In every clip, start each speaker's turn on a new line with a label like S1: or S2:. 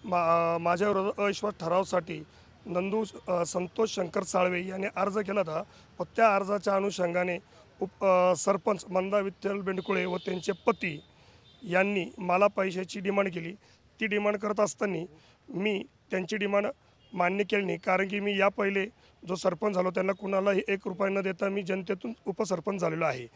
S1: माझ्याविरोधात अविश्वास ठरावासाठी संतोष शंकर साळवे यांनी अर्ज केला होता व त्या अर्जाच्या अनुषंगाने सरपंच मंदा विठ्ठल बेंडकुळे व त्यांचे पती यांनी मला पैशाची डिमांड केली। ती डिमांड करत असताना मी त्यांची डिमांड मान्य केली नाही, कारण की मी या पहिले जो सरपंच झालो त्यांना कुणालाही 1 रुपया न देता मी जनतेतून उपसरपंच झालेलो आहे।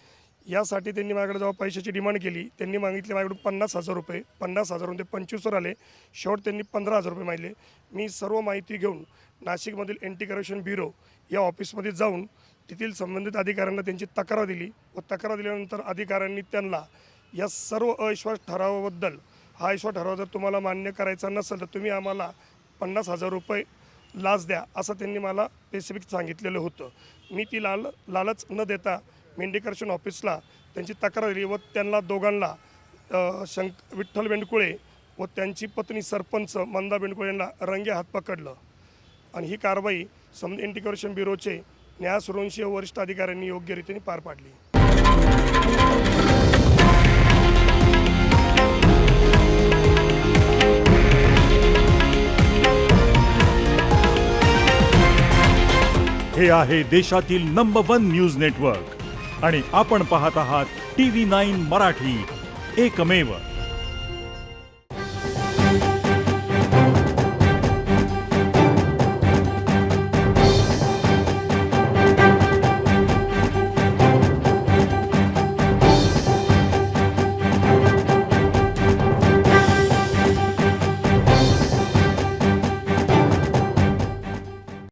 S1: यासाठी त्यांनी माझ्याकडे जेव्हा पैशाची डिमांड केली, त्यांनी मागितले माझ्याकडून 50,000 रुपये। 50,000 ते 25वर आले। शेवट त्यांनी 15,000 रुपये मागले। मी सर्व माहिती घेऊन नाशिकमधील एंटी करप्शन ब्युरो या ऑफिसमध्ये जाऊन तेथील संबंधित अधिकाऱ्यांना त्यांची तक्रार दिली व तक्रार दिल्यानंतर अधिकाऱ्यांनी त्यांना या सर्व अविश्वास ठरावाबद्दल, हा अविश्वास ठराव जर तुम्हाला मान्य करायचा नसेल तर तुम्ही आम्हाला 50,000 रुपये लाच द्या, असं त्यांनी मला स्पेसिफिक सांगितलेलं होतं। मी ती लालच न देता एंटी करप्शन ऑफिसला त्यांची तक्रार दिली व त्यांना दोघांना विठ्ठल बेंडकुळे व त्यांची पत्नी सरपंच मंदा बेंडकुळे यांना रंगे हात पकडलं आणि ही कारवाई एंटी करप्शन ब्युरोचे न्यायसूरवंशीय वरिष्ठ अधिकाऱ्यांनी योग्यरीतीने पार पाडली।
S2: हे आहे देशातील नंबर 1 न्यूज नेटवर्क आणि आपण पाहत आहात TV9 मराठी, एकमेव।